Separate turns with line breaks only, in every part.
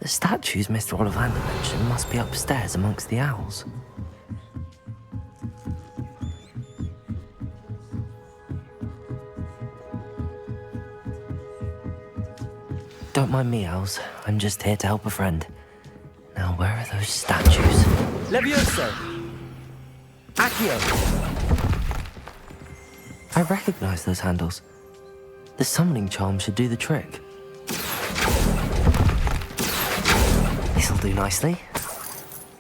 The statues Mr. Ollivander mentioned must be upstairs amongst the owls. Don't mind me, owls. I'm just here to help a friend. Now, where are those statues?
Levioso! Accio!
I recognize those handles. The summoning charm should do the trick. This'll do nicely.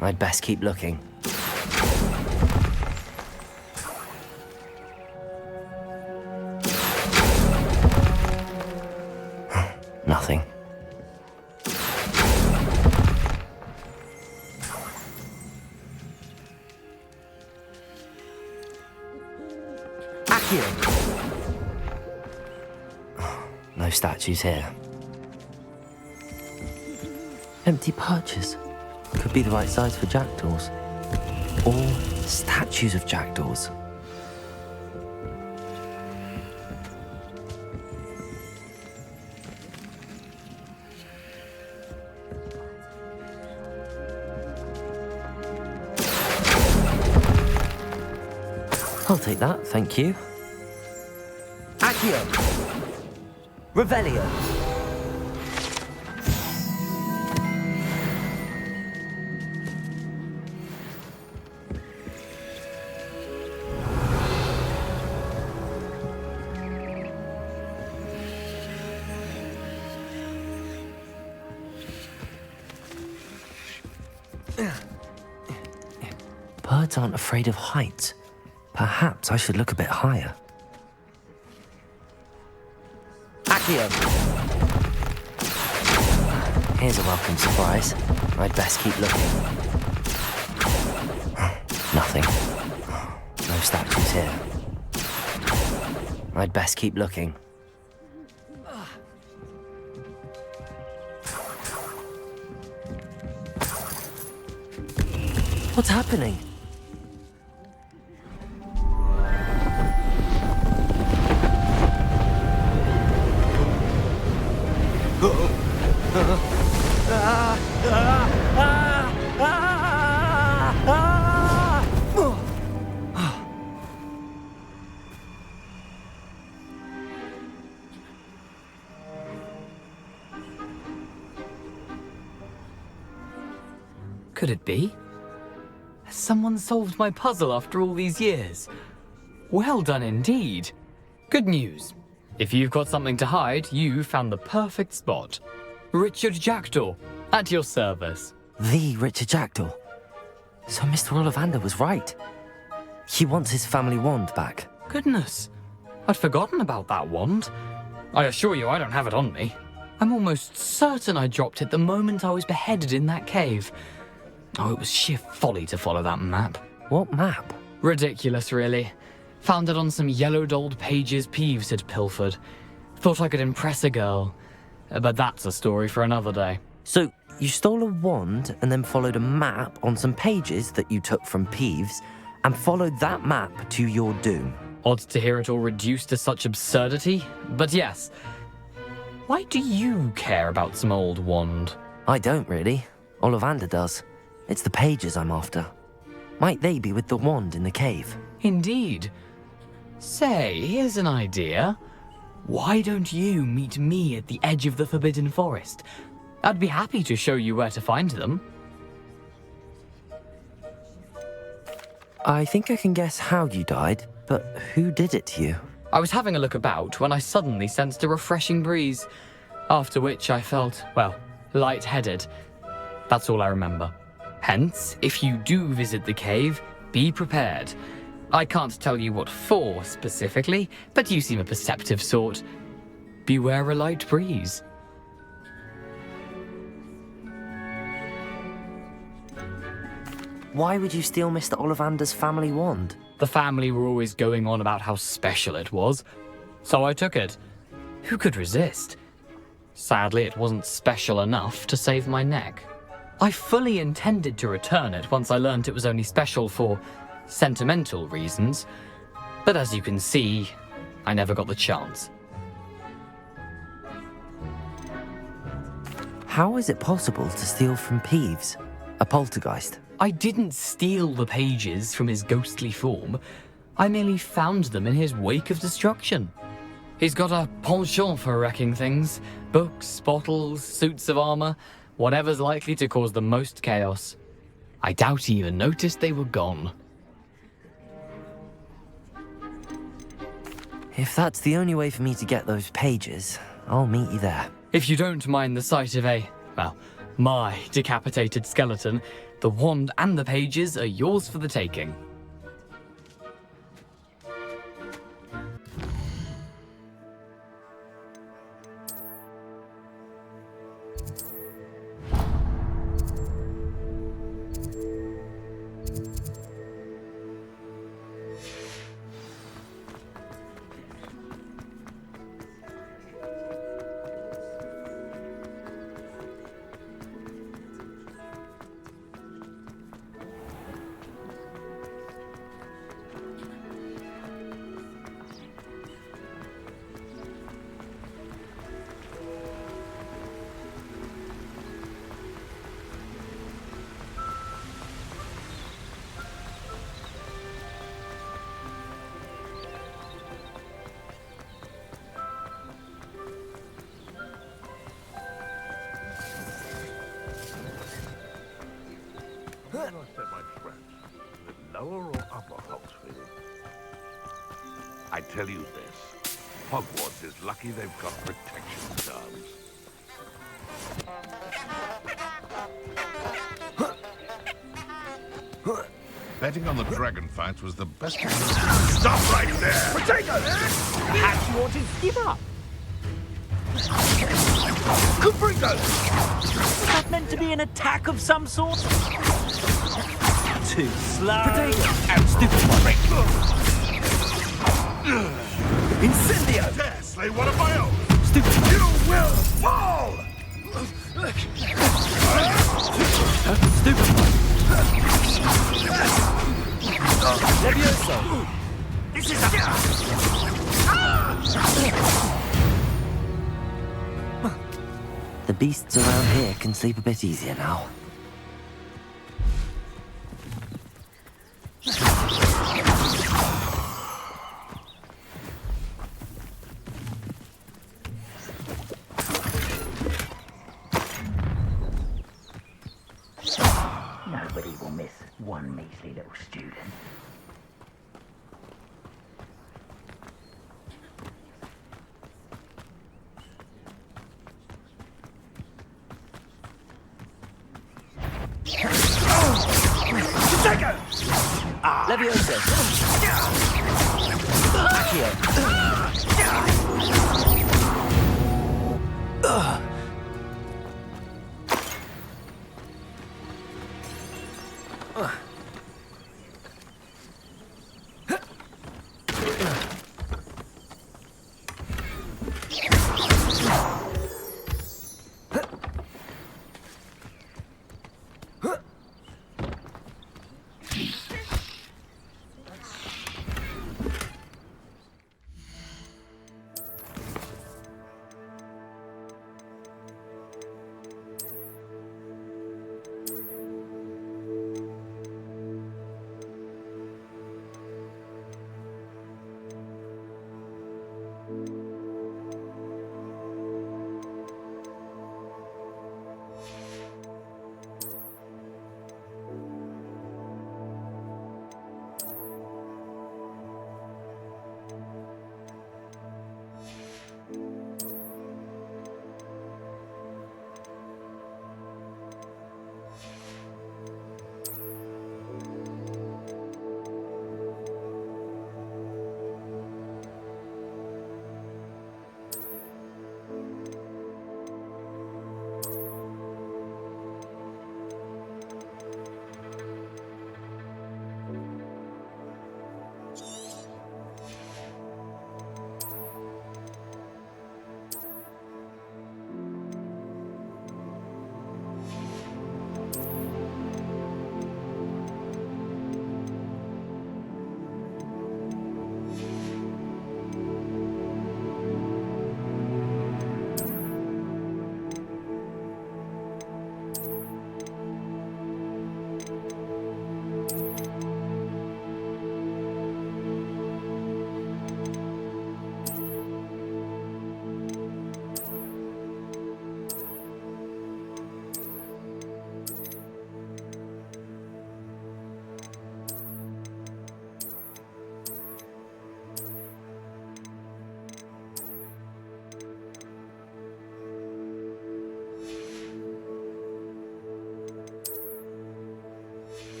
I'd best keep looking. Nothing.
Accio!
No statues here. Empty perches. Could be the right size for JackDaw's. Or statues of JackDaw's. I'll take that, thank you.
Accio! Revelio!
Birds aren't afraid of heights. Perhaps I should look a bit higher.
Accio!
Here's a welcome surprise. I'd best keep looking. Nothing. No statues here. I'd best keep looking. What's happening?
Could it be? Has someone solved my puzzle after all these years? Well done indeed. Good news. If you've got something to hide, you found the perfect spot. Richard JackDaw, at your service.
The Richard JackDaw. So Mr. Ollivander was right. He wants his family wand back.
Goodness, I'd forgotten about that wand. I assure you I don't have it on me. I'm almost certain I dropped it the moment I was beheaded in that cave. Oh, it was sheer folly to follow that map.
What map?
Ridiculous, really. Found it on some yellowed old pages Peeves had pilfered. Thought I could impress a girl. But that's a story for another day.
So you stole a wand and then followed a map on some pages that you took from Peeves and followed that map to your doom.
Odd to hear it all reduced to such absurdity, but yes. Why do you care about some old wand?
I don't really. Ollivander does. It's the pages I'm after. Might they be with the wand in the cave?
Indeed. Say, here's an idea. Why don't you meet me at the edge of the Forbidden Forest? I'd be happy to show you where to find them.
I think I can guess how you died, but who did it to you?
I was having a look about when I suddenly sensed a refreshing breeze, after which I felt, well, lightheaded. That's all I remember. Hence, if you do visit the cave, be prepared. I can't tell you what for specifically, but you seem a perceptive sort. Beware a light breeze.
Why would you steal Mr. Ollivander's family wand?
The family were always going on about how special it was, so I took it. Who could resist? Sadly, it wasn't special enough to save my neck. I fully intended to return it once I learned it was only special for sentimental reasons, but as you can see, I never got the chance.
How is it possible to steal from Peeves, a poltergeist?
I didn't steal the pages from his ghostly form. I merely found them in his wake of destruction. He's got a penchant for wrecking things. Books, bottles, suits of armor, whatever's likely to cause the most chaos. I doubt he even noticed they were gone.
If that's the only way for me to get those pages, I'll meet you there.
If you don't mind the sight of my decapitated skeleton, the wand and the pages are yours for the taking.
Where do I set my traps? The lower or upper Hogsfield? I tell you this, Hogwarts is lucky they've got protection stars. Betting on the dragon fights was the best. Stop right there! Potatoes!
Perhaps you wanted to give up.
Capritos!
Was that meant to be an attack of some sort? Too slow.
And stupid one!
Incendio!
Dare slay one of my own!
Stupid.
You will fall!
Stupid. Levioso.
This is
The beasts around here can sleep a bit easier now.
Nobody will miss one measly little student.
Levioso. Accio.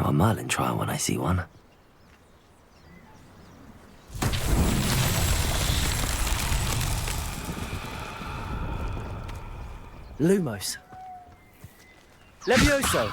a Merlin trial when I see one.
Lumos. Levioso.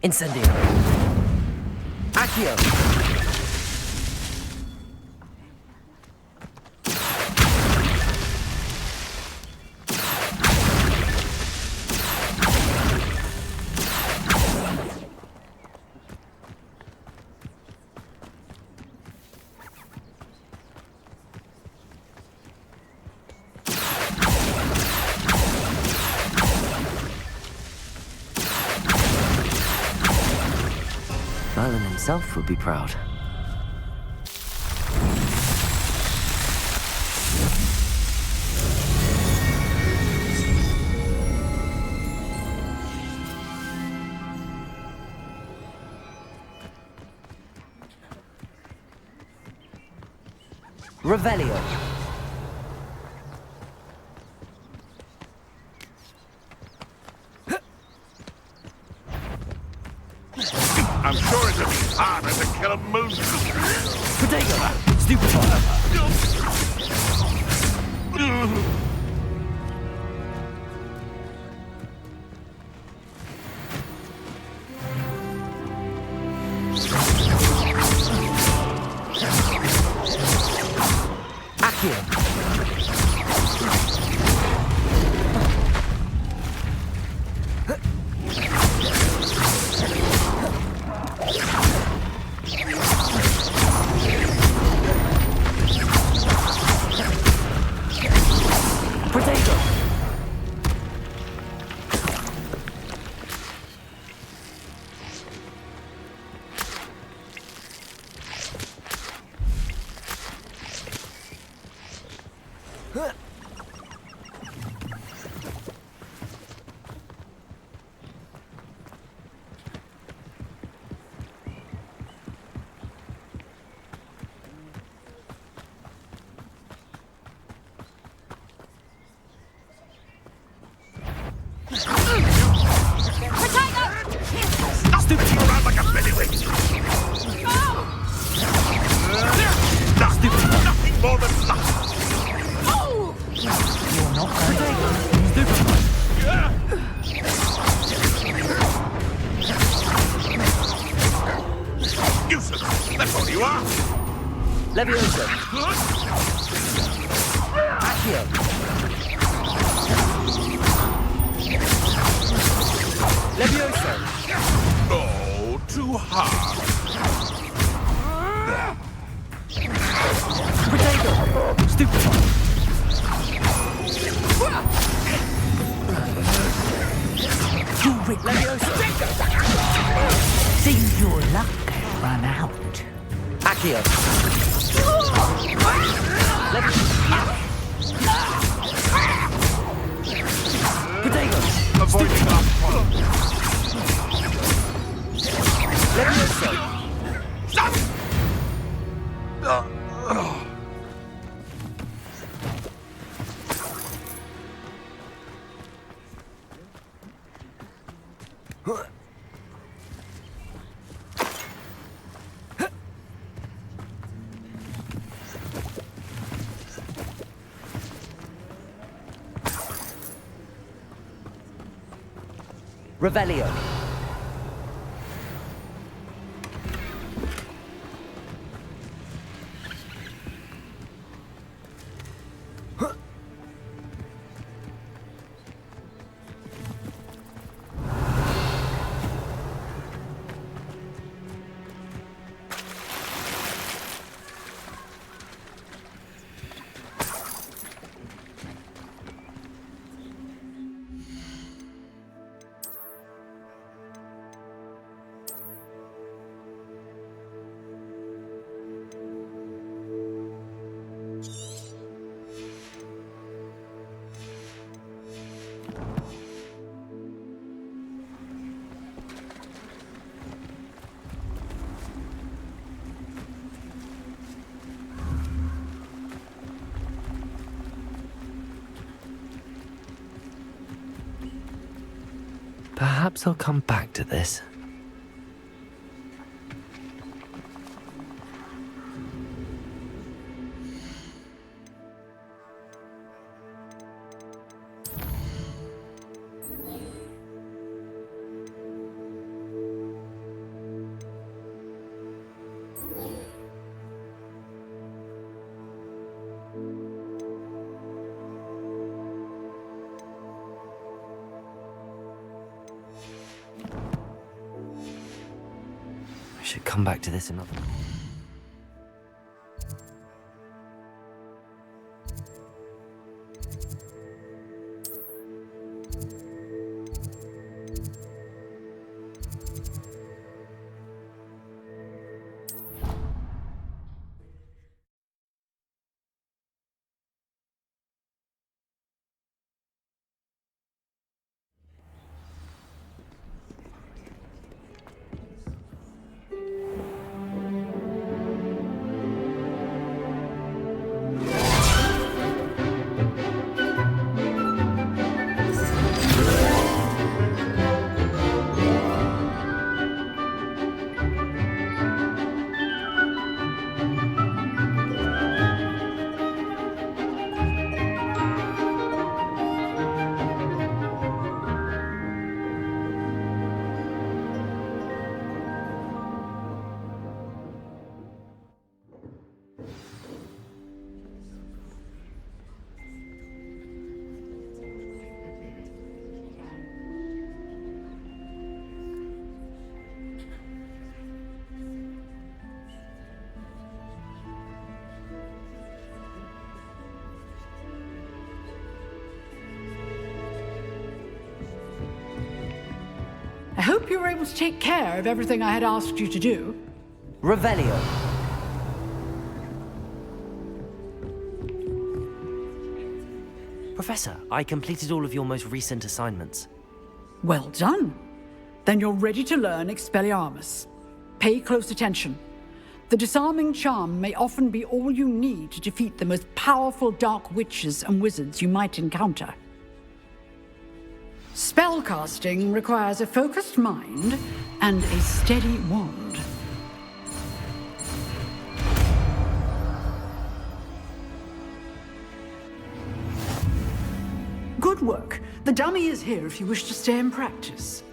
Incendio. Accio. Merlin himself would be proud. Revelio.
I'm sure it's a harder to kill a moose.
Protego. Stupefy. Accio.
Levioso. Accio. Levioso.
Oh, too hard.
Protego. Stupefy.
Levioso.
Seems your luck has run out.
Accio. Protego.
Avoiding our follow.
Levioso.
Stop!
Revelio. Perhaps I'll come back to this. I should come back to this another.
I hope you were able to take care of everything I had asked you to do.
Revelio. Professor, I completed all of your most recent assignments.
Well done. Then you're ready to learn Expelliarmus. Pay close attention. The disarming charm may often be all you need to defeat the most powerful dark witches and wizards you might encounter. Spellcasting requires a focused mind and a steady wand. Good work. The dummy is here if you wish to stay and practice.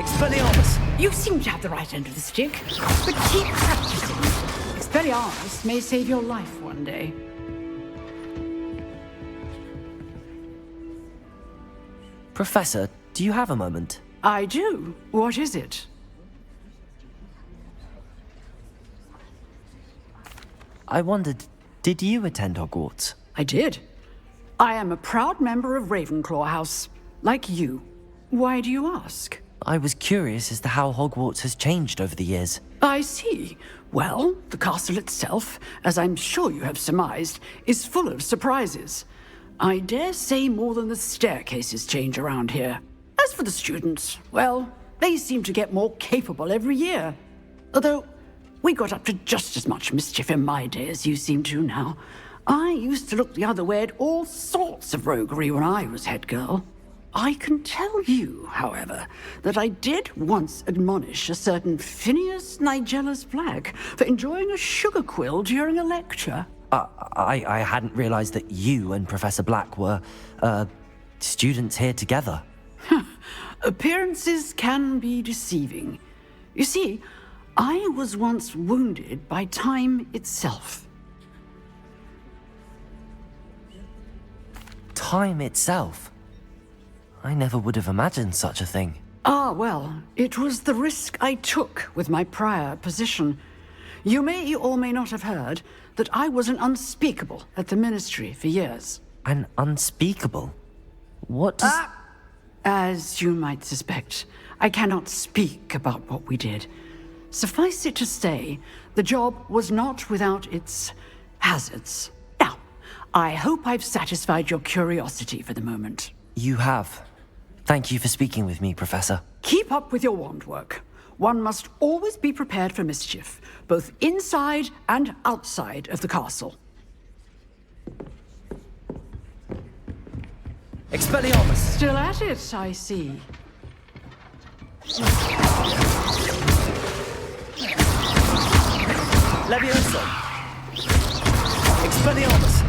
Expelliarmus!
You seem to have the right end of the stick, but keep practicing. Expelliarmus may save your life one day.
Professor, do you have a moment?
I do. What is it?
I wondered, did you attend Hogwarts?
I did. I am a proud member of Ravenclaw House, like you. Why do you ask?
I was curious as to how Hogwarts has changed over the years.
I see. Well, the castle itself, as I'm sure you have surmised, is full of surprises. I dare say more than the staircases change around here. As for the students, well, they seem to get more capable every year. Although, we got up to just as much mischief in my day as you seem to now. I used to look the other way at all sorts of roguery when I was head girl. I can tell you, however, that I did once admonish a certain Phineas Nigellus Black for enjoying a sugar quill during a lecture.
I hadn't realized that you and Professor Black were, students here together.
Appearances can be deceiving. You see, I was once wounded by time itself.
Time itself? I never would have imagined such a thing.
Ah, well, it was the risk I took with my prior position. You may or may not have heard that I was an unspeakable at the Ministry for years.
An unspeakable? What does...
As you might suspect, I cannot speak about what we did. Suffice it to say, the job was not without its hazards. Now, I hope I've satisfied your curiosity for the moment.
You have. Thank you for speaking with me, Professor.
Keep up with your wand work. One must always be prepared for mischief, both inside and outside of the castle.
Expelliarmus!
Still at it, I see.
Levioso! Expelliarmus!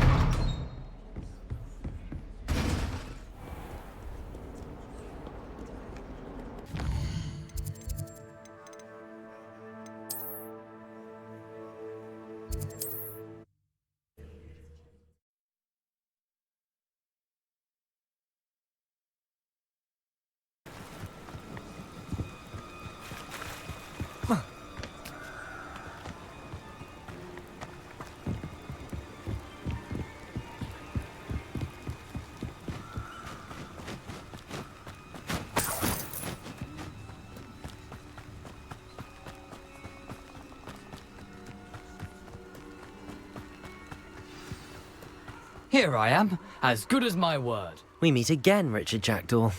Here I am, as good as my word.
We meet again, Richard JackDaw.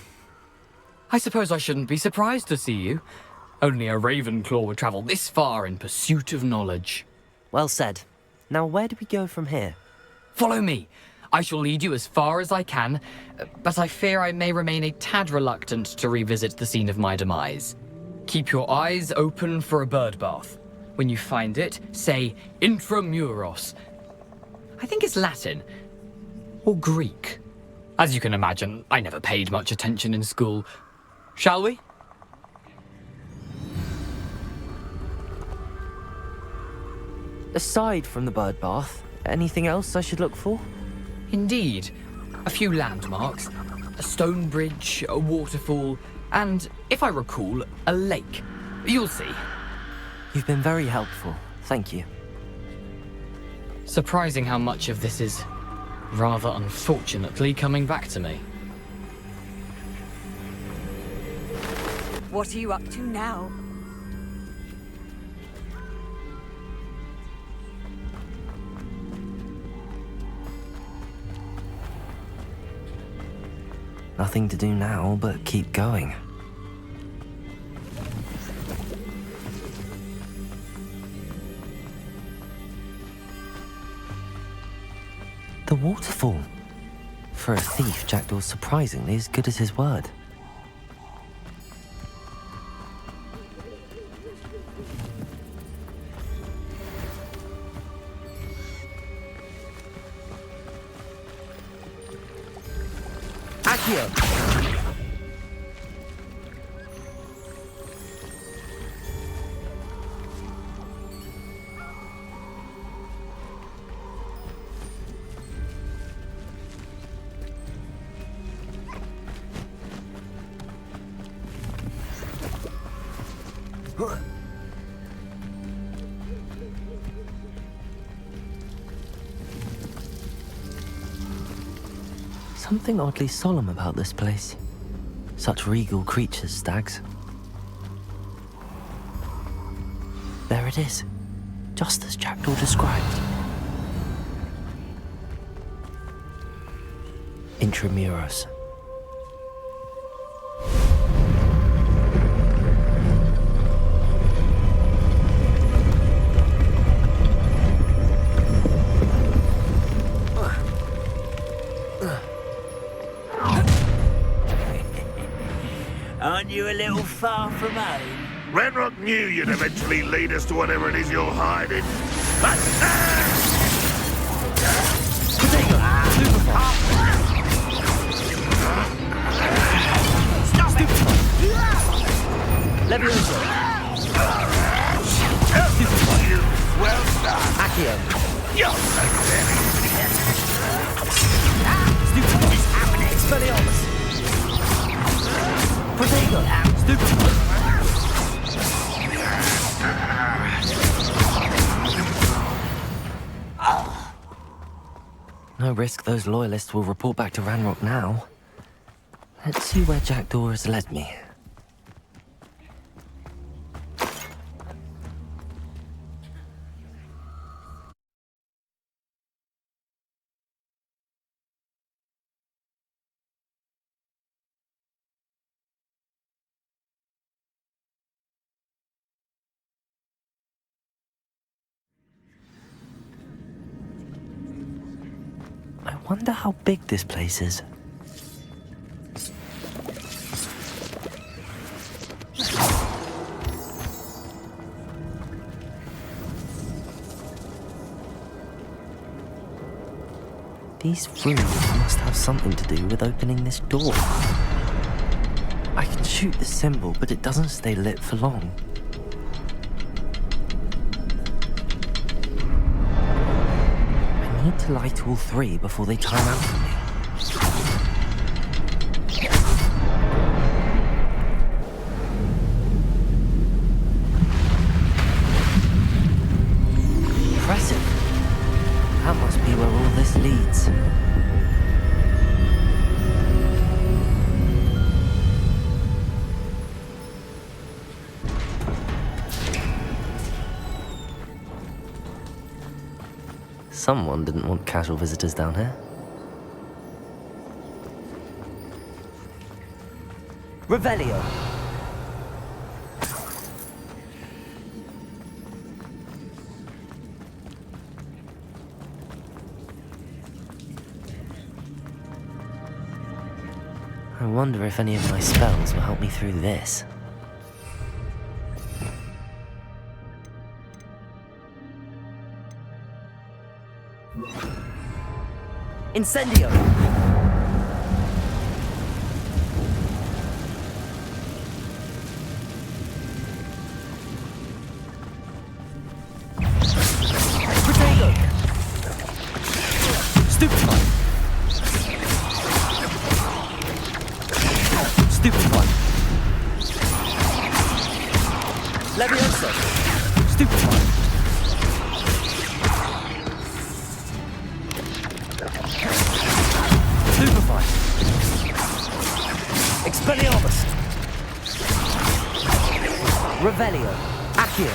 I suppose I shouldn't be surprised to see you. Only a Ravenclaw would travel this far in pursuit of knowledge.
Well said. Now where do we go from here?
Follow me. I shall lead you as far as I can, but I fear I may remain a tad reluctant to revisit the scene of my demise. Keep your eyes open for a bird bath. When you find it, say intramuros. I think it's Latin. Or Greek. As you can imagine, I never paid much attention in school. Shall we?
Aside from the bird bath, anything else I should look for?
Indeed. A few landmarks, a stone bridge, a waterfall, and, if I recall, a lake. You'll see.
You've been very helpful. Thank you.
Surprising how much of this is, rather unfortunately, coming back to me.
What are you up to now?
Nothing to do now but keep going. The waterfall. For a thief, JackDaw's surprisingly as good as his word.
Accio!
Something oddly solemn about this place. Such regal creatures, stags. There it is, just as JackDaw described. Intramuros.
Aren't you a little far from home?
Renrock knew you'd eventually lead us to whatever it is you're hiding.
Protego! Stupid! No risk those loyalists will report back to Ranrock now. Let's see where JackDaw has led me. I wonder how big this place is. These runes must have something to do with opening this door. I can shoot the symbol, but it doesn't stay lit for long. I need to light all three before they time out for me. Impressive. That must be where all this leads. Someone didn't want casual visitors down here. Revelio! I wonder if any of my spells will help me through this. Incendio! Protego! Stupefy! Stupefy! Leviosa! Stupefy! Stupefy! Expelliarmus! Revelio! Accio!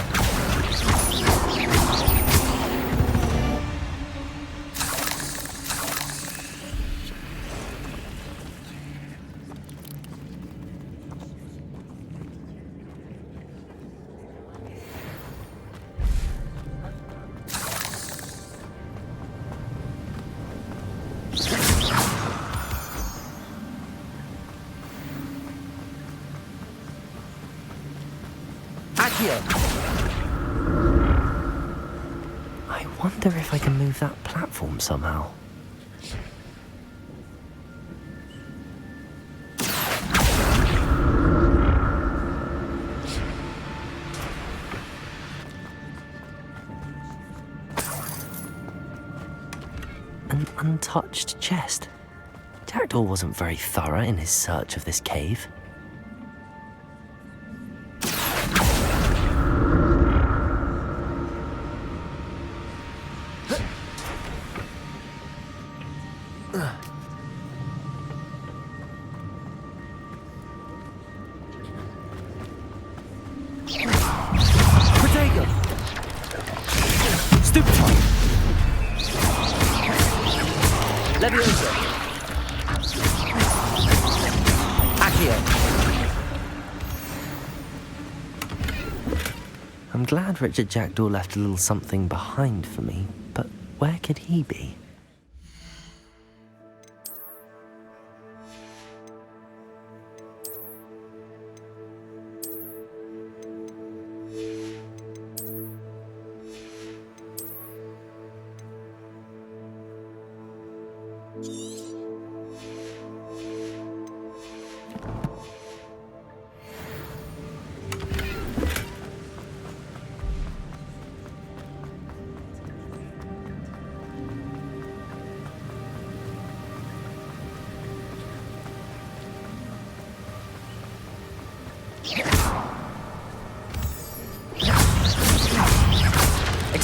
I wonder if I can move that platform somehow. An untouched chest. JackDaw wasn't very thorough in his search of this cave. Protego! Stupefy! Leviosa! Accio! I'm glad Richard JackDaw left a little something behind for me, but where could he be?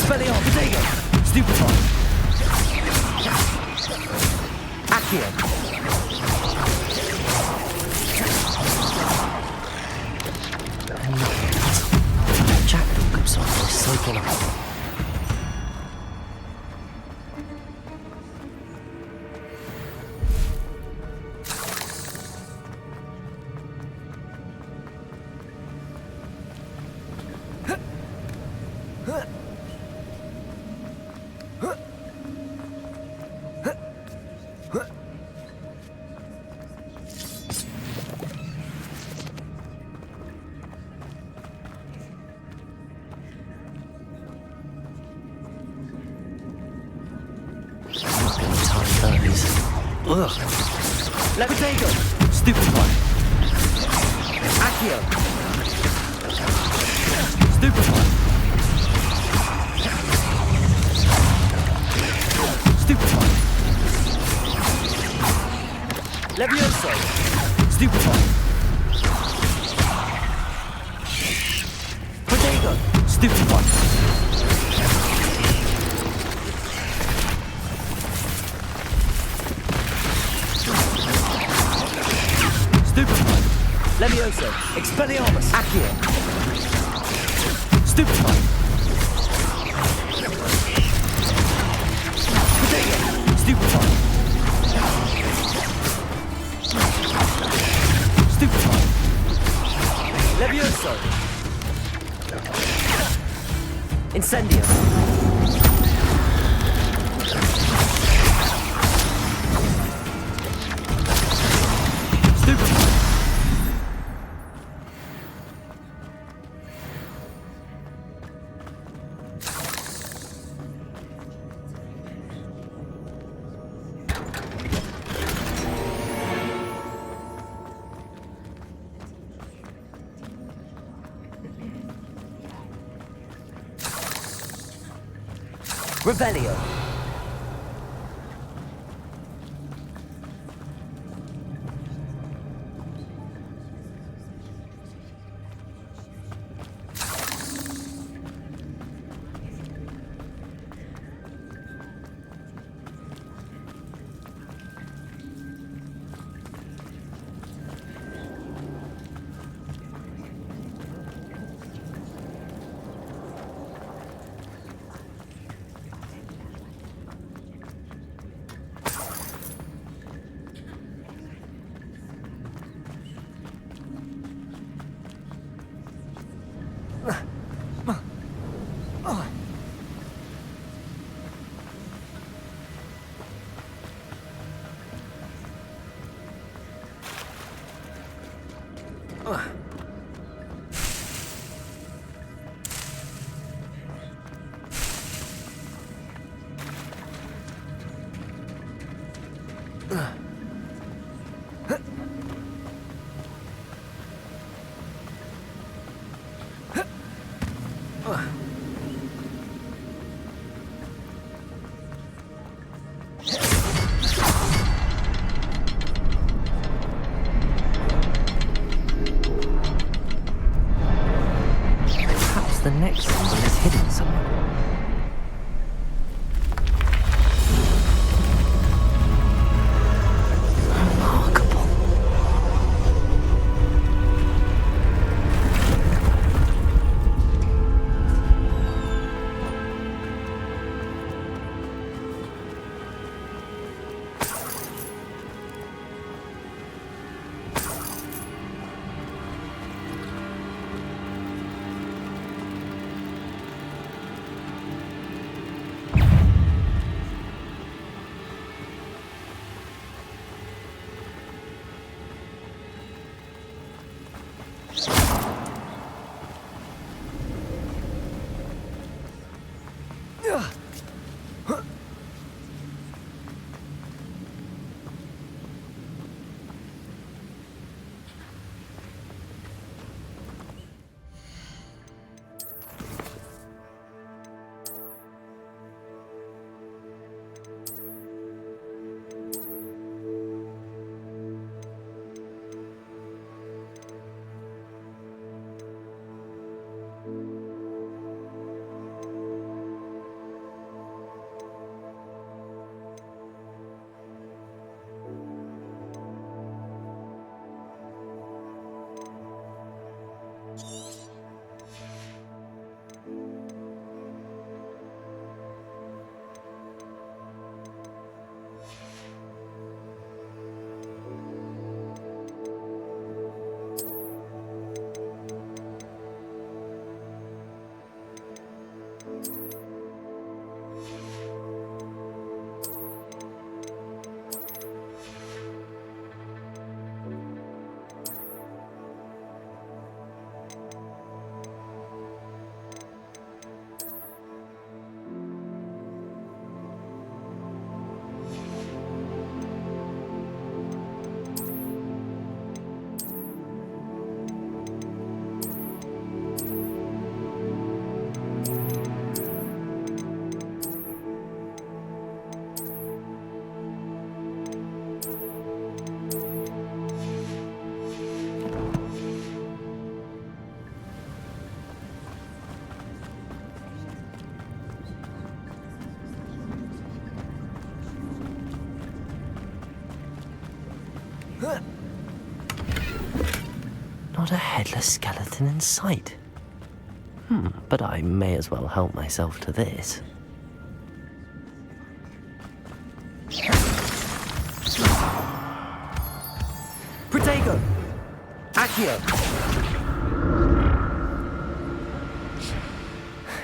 Expelliarmus! Protego! Stupefy! Accio! JackDaw goes on for a cycle up. Ugh. Levitago! Stupefy! Accio! Stupefy! Stupefy! Levioso! Stupefy! Protego! Stupefy! Levioso, Expelliarmus, Accio, Stupefy, Protego, Stupefy, Stupefy, Levioso, Incendio, Stupefy. Revelio. The next symbol is hidden somewhere. Remarkable. Not a headless skeleton in sight. But I may as well help myself to this. Protego! Accio!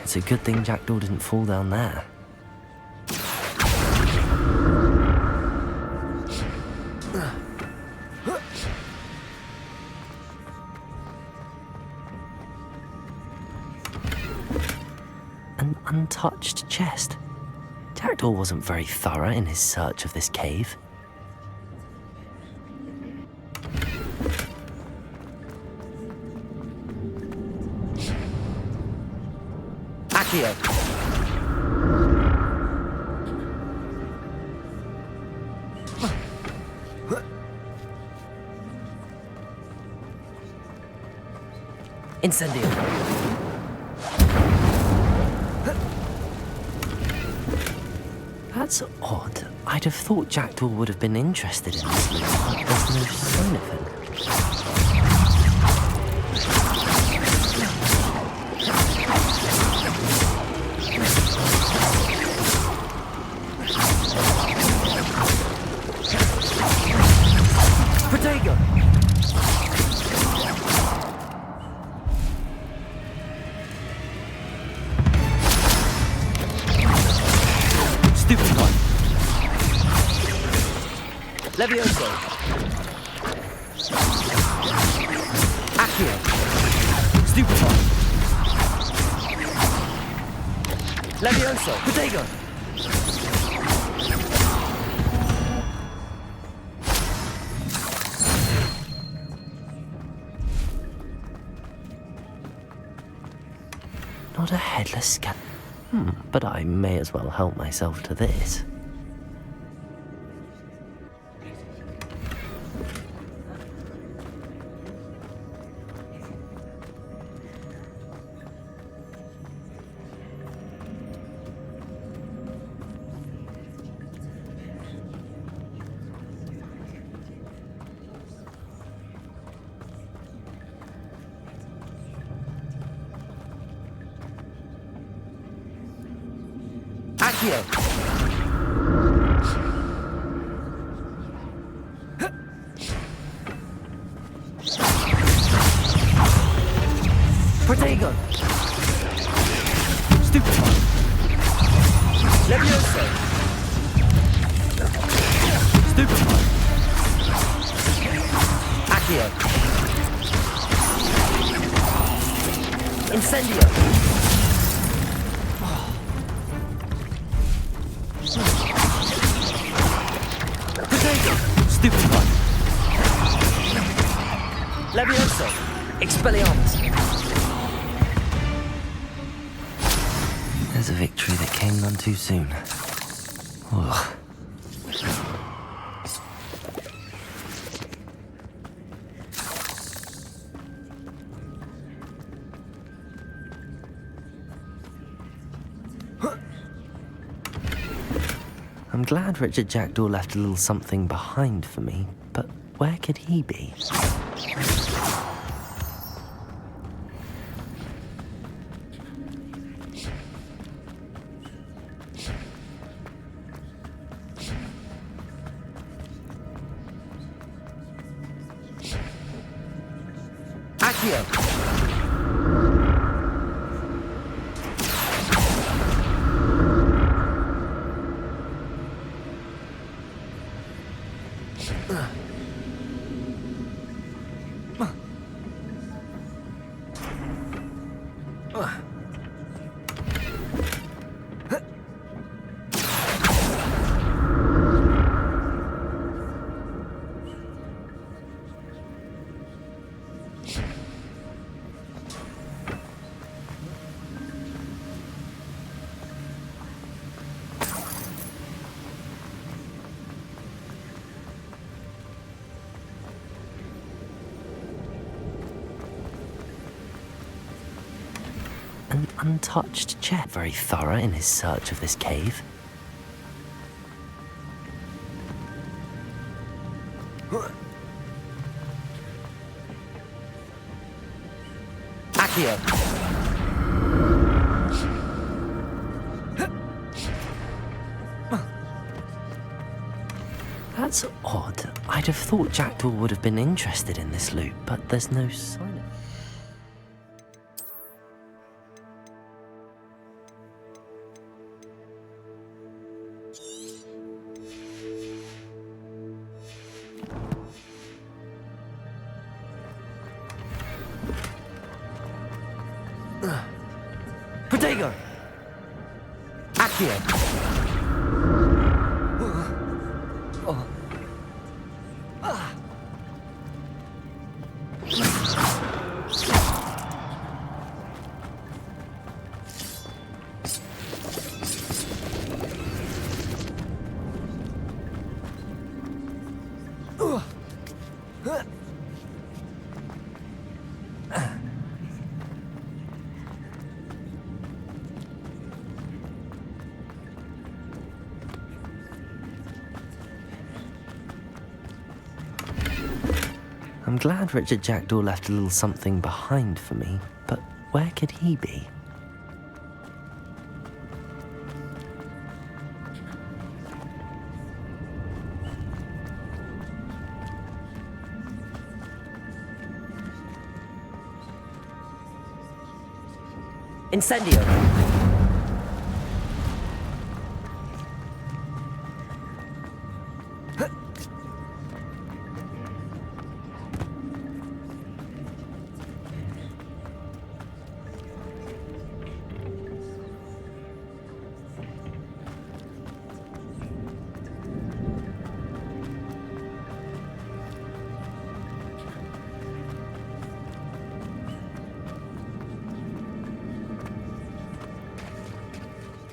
It's a good thing JackDaw didn't fall down there. An untouched chest. JackDaw wasn't very thorough in his search of this cave. Accio! Incendio! That's odd. I'd have thought JackDaw would have been interested in this loot, but there's no sign of him. Protego! Stupid one. Levioso. Accio. Stupid one. Levioso. Protego. Not a headless skeleton. But I may as well help myself to this. Accio! Protego! Stupid one! Levioso! Stupid one! Accio! Incendio! Stupid one. Levioso. Expelliarmus. There's a victory that came none too soon. Ugh. I'm glad Richard JackDaw left a little something behind for me, but where could he be? Accio! An untouched chest. Very thorough in his search of this cave. Accio. That's odd. I'd have thought JackDaw would have been interested in this loot, but there's no sign of it. Protego! Accio! I'm glad Richard JackDaw left a little something behind for me, but where could he be? Incendio!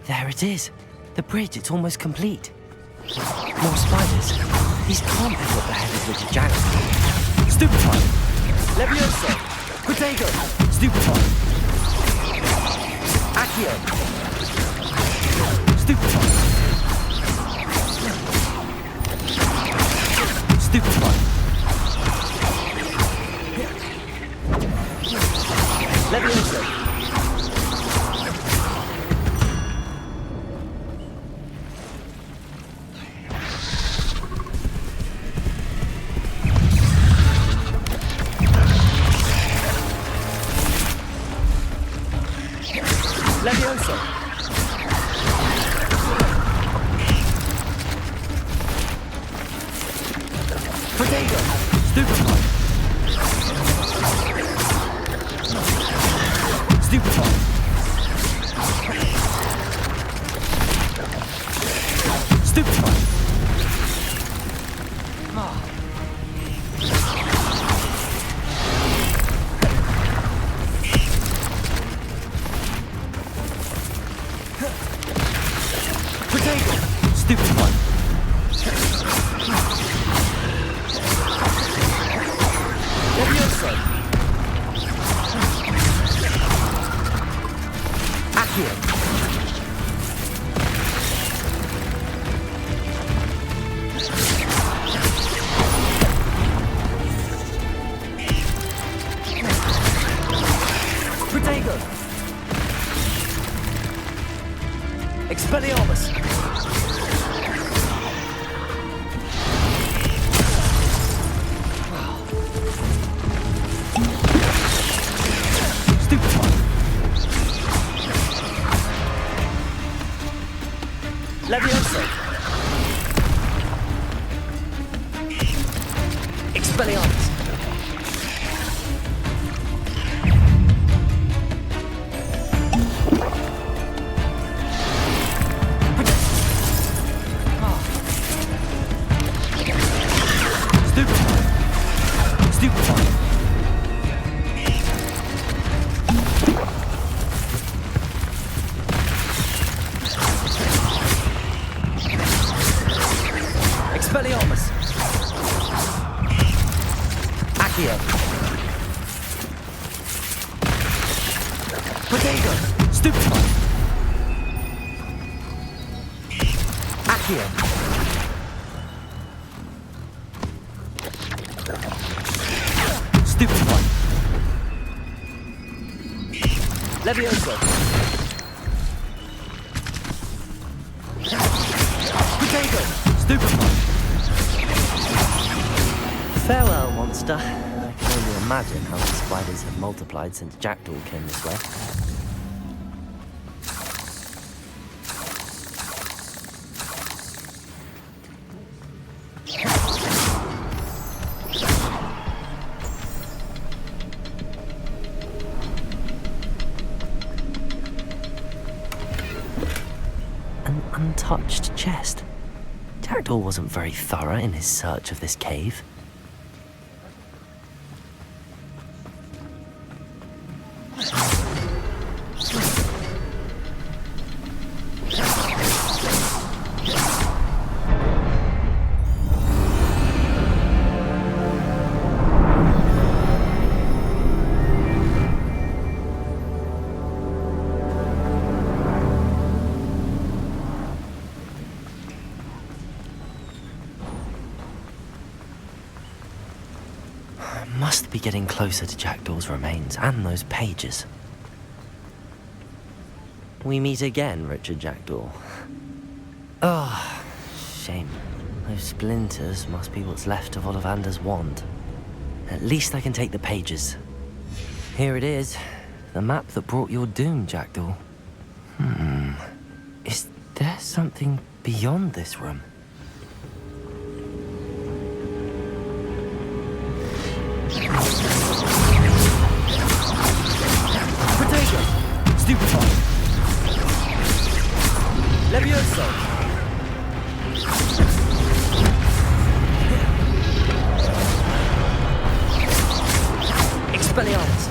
There it is. The bridge, it's almost complete. More spiders. These can't be what the head of Richard JackDaw. Stupefy! Levioso! Protego! Stupefy! Accio! Stupefy! Stupefy! Levioso! Levioso! Protego! Stupefy! Stupefy! Stupefy! Stupid one. Levioso. Accio. Protego. Expelliarmus. Levioso! Expelliarmus! Stupefy! Stupefy! Expelliarmus! Accio! Protego! Stupefy! Accio! Stupefy! Levioso! Potato! Stupefy! Farewell, monster. I can only imagine how the spiders have multiplied since Jackdaw came this way. An untouched chest. Jackdaw wasn't very thorough in his search of this cave. Must be getting closer to Jackdaw's remains and those pages. We meet again, Richard Jackdaw. Ah, shame. Those splinters must be what's left of Ollivander's wand. At least I can take the pages. Here it is. The map that brought your doom, Jackdaw. Is there something beyond this room? Potato! Stupefy! Levioso! Expelliarmus!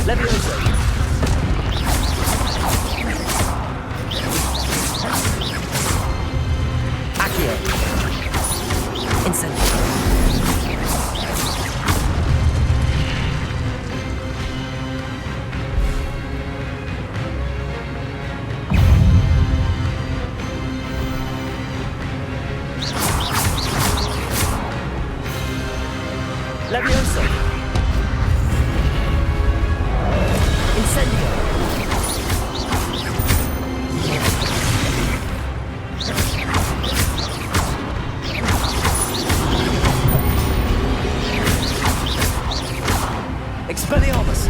Levioso! Accio! Incendio! Levioso! Incendio! Expelliarmus!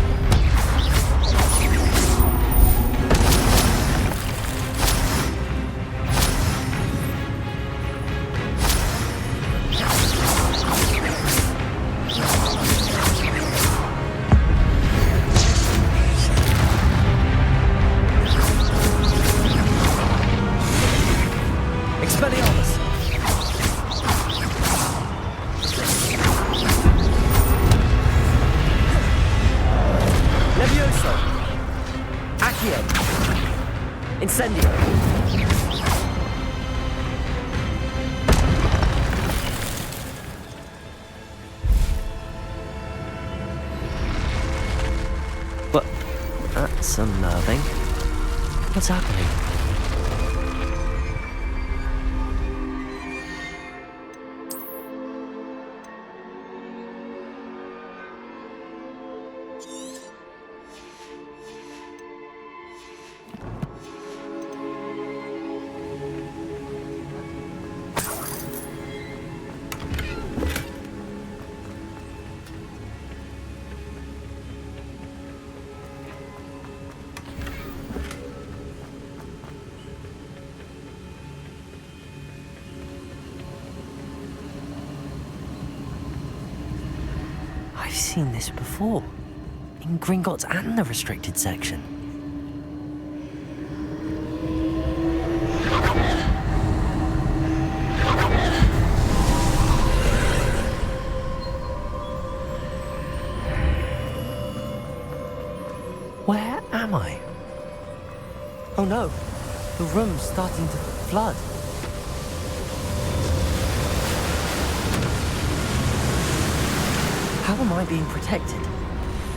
Expelliarmus! Levioso! Accio! Incendio! But that's unnerving. What's happening? I've seen this before. In Gringotts and the restricted section. Where am I? Oh no, the room's starting to flood. How am I being protected?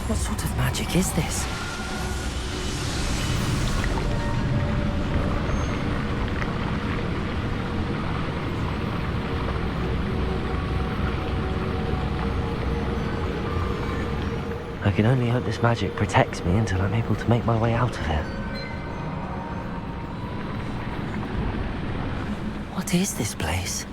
What sort of magic is this? I can only hope this magic protects me until I'm able to make my way out of here. What is this place?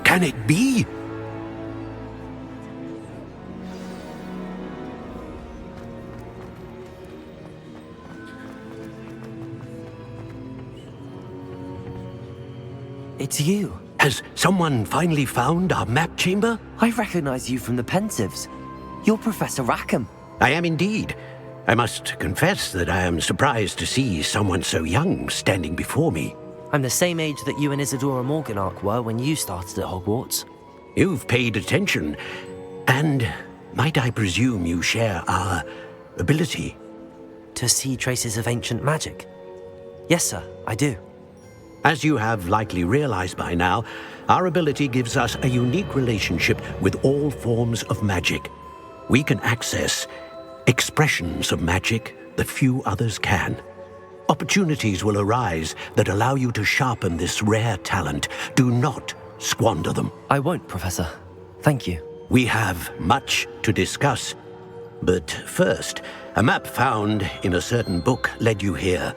Can it be?
It's you.
Has someone finally found our map chamber?
I recognize you from the Pensives. You're Professor Rackham.
I am indeed. I must confess that I am surprised to see someone so young standing before me.
I'm the same age that you and Isadora Morganach were when you started at Hogwarts.
You've paid attention, and might I presume you share our ability?
To see traces of ancient magic? Yes, sir, I do.
As you have likely realized by now, our ability gives us a unique relationship with all forms of magic. We can access expressions of magic that few others can. Opportunities will arise that allow you to sharpen this rare talent. Do not squander them.
I won't, Professor. Thank you.
We have much to discuss. But first, a map found in a certain book led you here.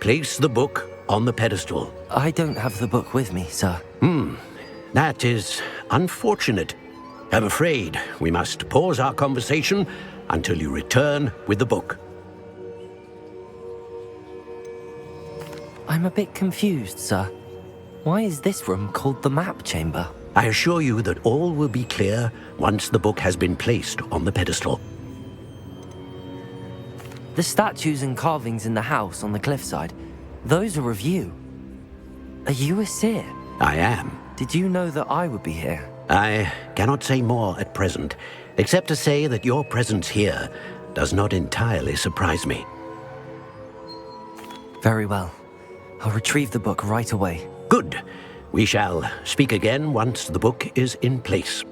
Place the book on the pedestal.
I don't have the book with me, sir.
That is unfortunate. I'm afraid we must pause our conversation until you return with the book.
I'm a bit confused, sir. Why is this room called the map chamber?
I assure you that all will be clear once the book has been placed on the pedestal.
The statues and carvings in the house on the cliffside, those are of you. Are you a seer?
I am.
Did you know that I would be here?
I cannot say more at present, except to say that your presence here does not entirely surprise me.
Very well. I'll retrieve the book right away.
Good. We shall speak again once the book is in place.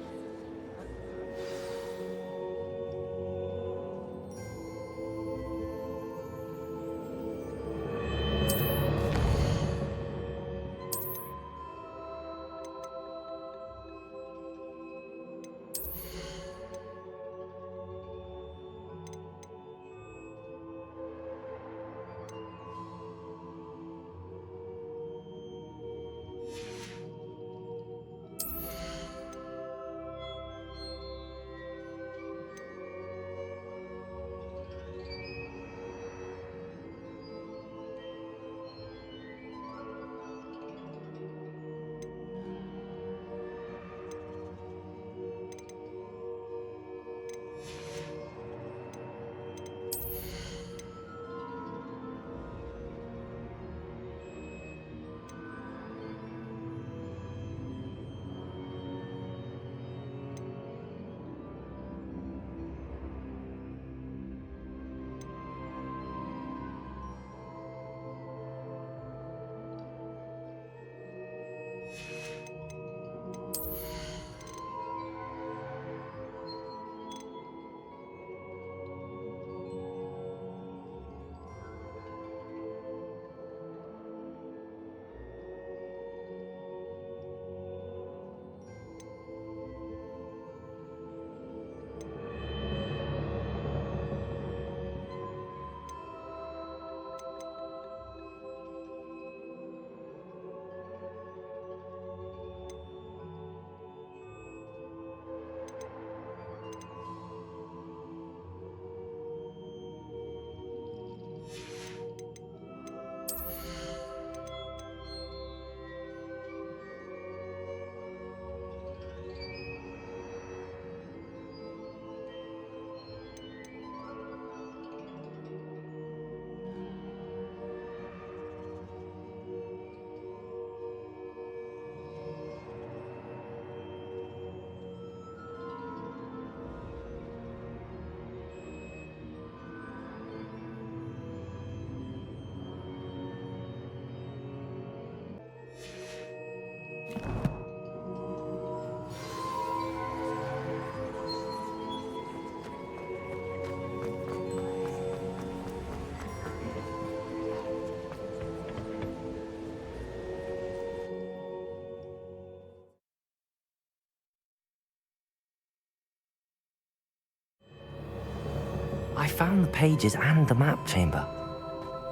I found the pages and the map chamber.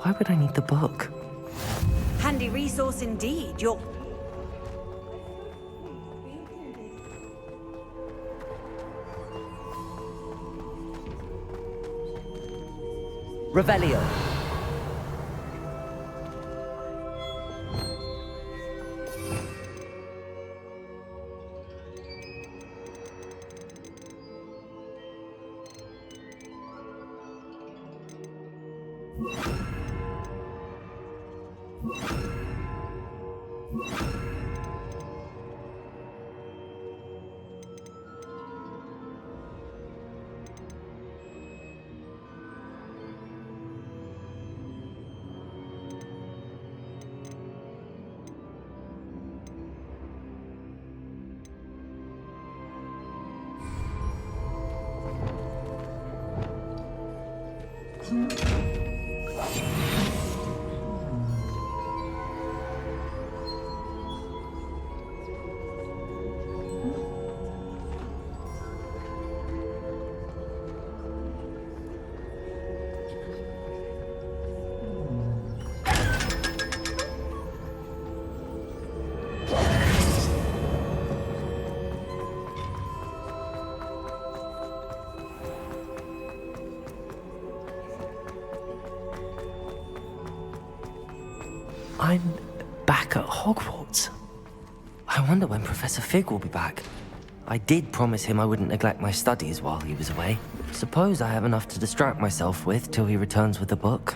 Why would I need the book?
Handy resource indeed. You're...
Revelio. I'm back at Hogwarts. I wonder when Professor Fig will be back. I did promise him I wouldn't neglect my studies while he was away. Suppose I have enough to distract myself with till he returns with the book.